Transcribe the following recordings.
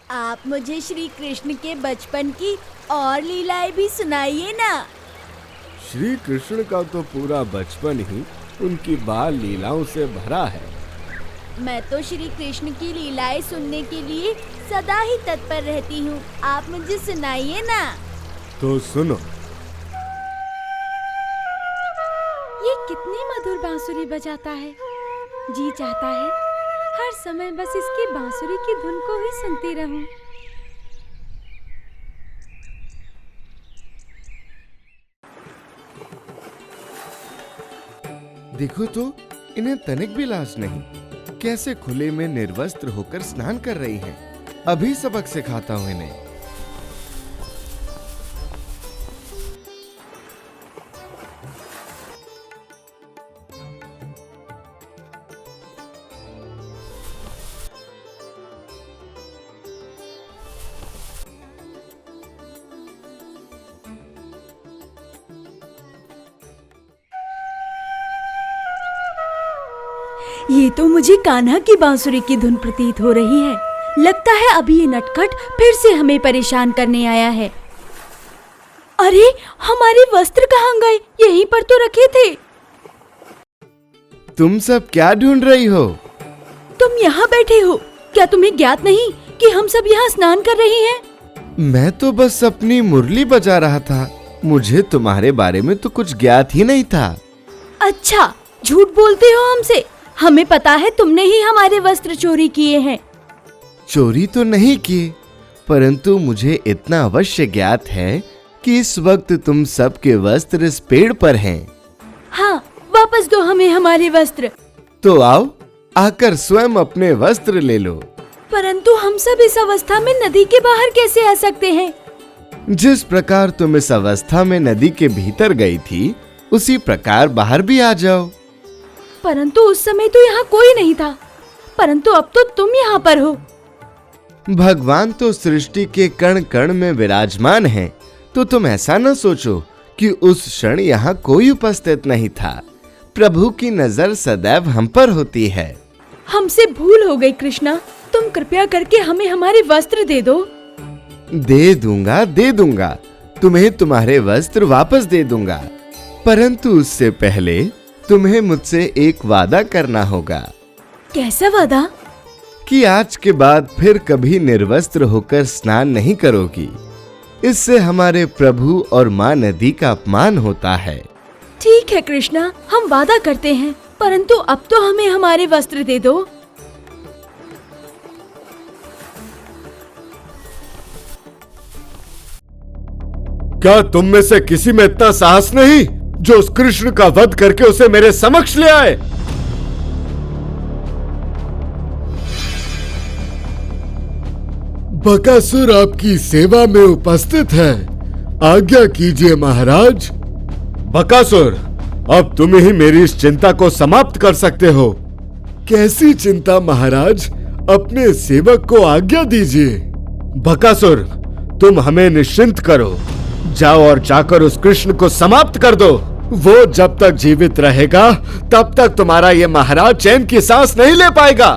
आप मुझे श्री कृष्ण के बचपन की और लीलाएं भी सुनाइए ना। श्री कृष्ण का तो पूरा बचपन ही उनकी बाल लीलाओं से भरा है। मैं तो श्री कृष्ण की लीलाएं सुनने के लिए सदा ही तत्पर रहती हूँ। आप मुझे सुनाइए ना। तो सुनो। ये कितनी मधुर बांसुरी बजाता है। जी चाहता है हर समय बस इसकी बांसुरी की धुन को ही सुनती रहूं। देखो तो, इन्हें तनिक भी लाज नहीं। कैसे खुले में निर्वस्त्र होकर स्नान कर रही हैं। अभी सबक सिखाता हूं इन्हें। ये तो मुझे कान्हा की बांसुरी की धुन प्रतीत हो रही है। लगता है अभी ये नटखट फिर से हमें परेशान करने आया है। अरे हमारे वस्त्र कहाँ गए? यहीं पर तो रखे थे। तुम सब क्या ढूंढ रही हो? तुम यहाँ बैठे हो, क्या तुम्हें ज्ञात नहीं कि हम सब यहाँ स्नान कर रहे हैं? मैं तो बस अपनी मुरली बजा रहा था। मुझे तुम्हारे बारे में तो कुछ ज्ञात ही नहीं था। अच्छा, झूठ बोलते हो हमसे। हमें पता है तुमने ही हमारे वस्त्र चोरी किए हैं। चोरी तो नहीं किए, परंतु मुझे इतना अवश्य ज्ञात है कि इस वक्त तुम सबके वस्त्र इस पेड़ पर हैं। हाँ, वापस दो हमें हमारे वस्त्र। तो आओ, आकर स्वयं अपने वस्त्र ले लो। परंतु हम सब इस अवस्था में नदी के बाहर कैसे आ सकते हैं? जिस प्रकार तुम इस अवस्था में नदी के भीतर गई थी, उसी प्रकार बाहर भी आ जाओ। परंतु उस समय तो यहाँ कोई नहीं था। परंतु अब तो तुम यहाँ पर हो। भगवान तो सृष्टि के कण कण में विराजमान हैं, तो तुम ऐसा न सोचो कि उस क्षण यहाँ कोई उपस्थित नहीं था। प्रभु की नजर सदैव हम पर होती है। हमसे भूल हो गई कृष्णा। तुम कृपया करके हमें हमारे वस्त्र दे दो। दे दूंगा। तुम्हें तुम्हारे वस्त्र वापस दे दूंगा। परंतु उससे पहले तुम्हें मुझसे एक वादा करना होगा। कैसा वादा? कि आज के बाद फिर कभी निर्वस्त्र होकर स्नान नहीं करोगी। इससे हमारे प्रभु और माँ नदी का अपमान होता है। ठीक है कृष्णा, हम वादा करते हैं। परंतु अब तो हमें हमारे वस्त्र दे दो। क्या तुम में से किसी में इतना साहस नहीं जो उस कृष्ण का वध करके उसे मेरे समक्ष ले आए? बकासुर आपकी सेवा में उपस्थित है। आज्ञा कीजिए महाराज। बकासुर, अब तुम ही मेरी इस चिंता को समाप्त कर सकते हो। कैसी चिंता महाराज? अपने सेवक को आज्ञा दीजिए। बकासुर, तुम हमें निश्चिंत करो। जाओ और जाकर उस कृष्ण को समाप्त कर दो। वो जब तक जीवित रहेगा तब तक तुम्हारा ये महाराज चैन की सांस नहीं ले पाएगा।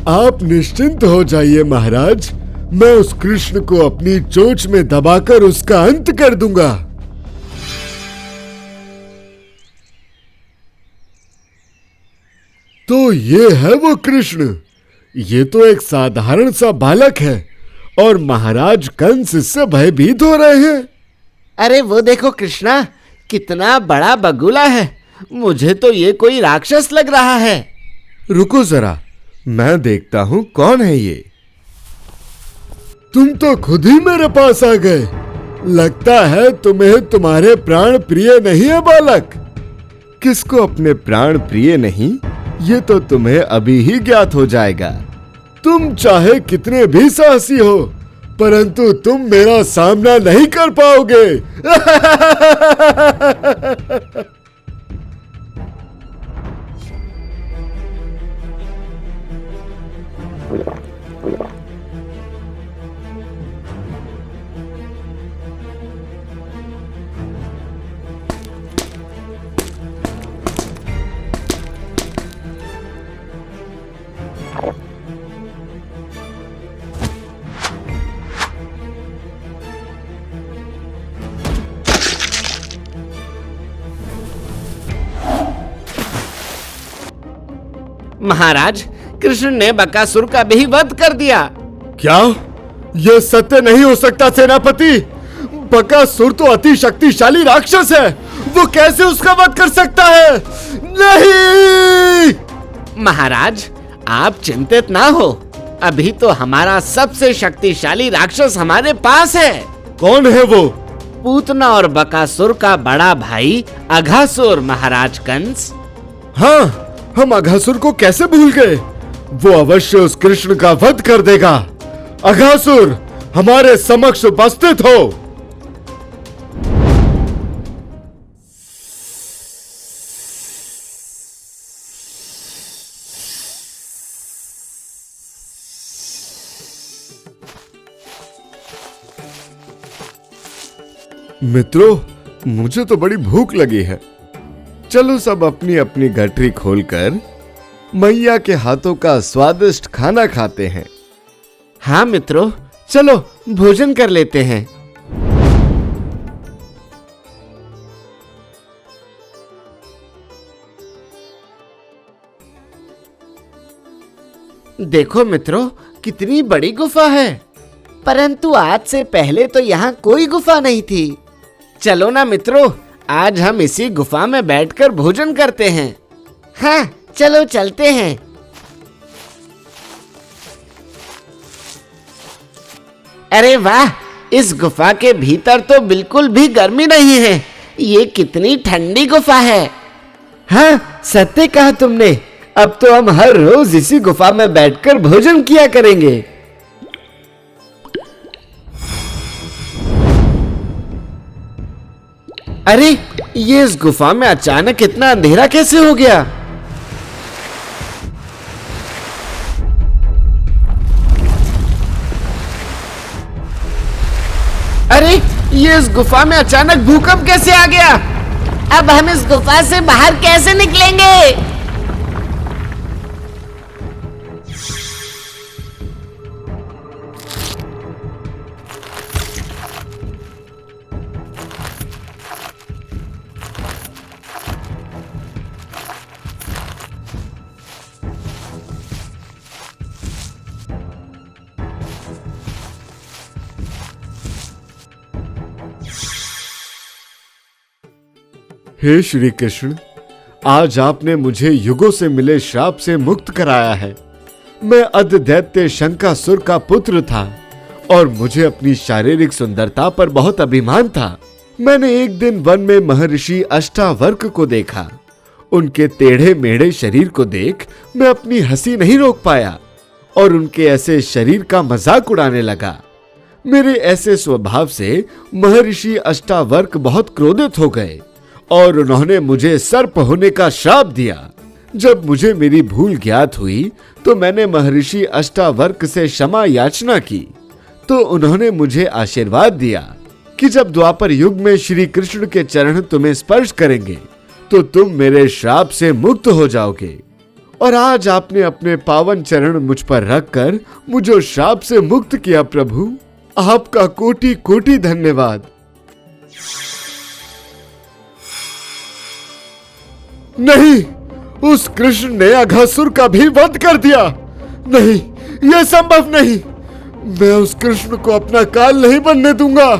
आप निश्चिंत हो जाइए महाराज। मैं उस कृष्ण को अपनी चोंच में दबाकर उसका अंत कर दूंगा। तो ये है वो कृष्ण। ये तो एक साधारण सा बालक है और महाराज कंस इससे भयभीत हो रहे हैं। अरे वो देखो कृष्णा, कितना बड़ा बगुला है। मुझे तो ये कोई राक्षस लग रहा है। रुको जरा, मैं देखता हूँ कौन है ये। तुम तो खुद ही मेरे पास आ गए। लगता है तुम्हें तुम्हारे प्राण प्रिय नहीं है बालक। किसको अपने प्राण प्रिय नहीं, ये तो तुम्हें अभी ही ज्ञात हो जाएगा। तुम चाहे कितने भी साहसी हो, परंतु तुम मेरा सामना नहीं कर पाओगे। महाराज, कृष्ण ने बकासुर का भी वध कर दिया। क्या? यह सत्य नहीं हो सकता सेनापति। बकासुर तो अति शक्तिशाली राक्षस है, वो कैसे उसका वध कर सकता है? नहीं! महाराज, आप चिंतित ना हो, अभी तो हमारा सबसे शक्तिशाली राक्षस हमारे पास है। कौन है वो? पूतना और बकासुर का बड़ा भाई अघासुर, महाराज कंस। हाँ, हम अघासुर को कैसे भूल गए? वो अवश्य उस कृष्ण का वध कर देगा। अघासुर, हमारे समक्ष उपस्थित हो। मित्रों, मुझे तो बड़ी भूख लगी है। चलो सब अपनी अपनी गठरी खोलकर मैया के हाथों का स्वादिष्ट खाना खाते हैं। हाँ मित्रों, चलो भोजन कर लेते हैं। देखो मित्रों, कितनी बड़ी गुफा है, परंतु आज से पहले तो यहाँ कोई गुफा नहीं थी। चलो ना मित्रों, आज हम इसी गुफा में बैठकर भोजन करते हैं। हाँ, चलो चलते हैं। अरे वाह, इस गुफा के भीतर तो बिल्कुल भी गर्मी नहीं है। ये कितनी ठंडी गुफा है। हाँ, सत्य कहा तुमने। अब तो हम हर रोज इसी गुफा में बैठकर भोजन किया करेंगे। अरे, ये इस गुफा में अचानक इतना अंधेरा कैसे हो गया? अरे, ये इस गुफा में अचानक भूकंप कैसे आ गया? अब हम इस गुफा से बाहर कैसे निकलेंगे? हे श्री कृष्ण, आज आपने मुझे युगों से मिले श्राप से मुक्त कराया है। मैं अध दैत्य शंकासुर का पुत्र था और मुझे अपनी शारीरिक सुंदरता पर बहुत अभिमान था। मैंने एक दिन वन में महर्षि अष्टावर्क को देखा। उनके टेढ़े मेढ़े शरीर को देख मैं अपनी हंसी नहीं रोक पाया और उनके ऐसे शरीर का मजाक उड़ाने लगा। मेरे ऐसे स्वभाव से महर्षि अष्टावर्क बहुत क्रोधित हो गए और उन्होंने मुझे सर्प होने का श्राप दिया। जब मुझे मेरी भूल ज्ञात हुई तो मैंने महर्षि अष्टावर्क से क्षमा याचना की, तो उन्होंने मुझे आशीर्वाद दिया कि जब द्वापर युग में श्री कृष्ण के चरण तुम्हें स्पर्श करेंगे तो तुम मेरे श्राप से मुक्त हो जाओगे। और आज आपने अपने पावन चरण मुझ पर रखकर मुझे उस श्राप से मुक्त किया। प्रभु, आपका कोटि कोटि धन्यवाद। नहीं, उस कृष्ण ने अघासुर का भी वध कर दिया। नहीं, यह संभव नहीं। मैं उस कृष्ण को अपना काल नहीं बनने दूंगा।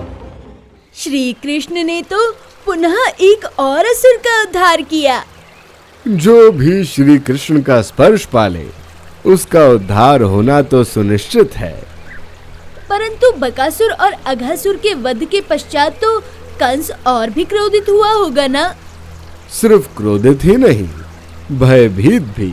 श्री कृष्ण ने तो पुनः एक और असुर का उद्धार किया। जो भी श्री कृष्ण का स्पर्श पाले उसका उद्धार होना तो सुनिश्चित है। परंतु बकासुर और अघासुर के वध के पश्चात तो कंस और भी क्रोधित हुआ होगा ना? सिर्फ क्रोधित ही नहीं, भयभीत भी।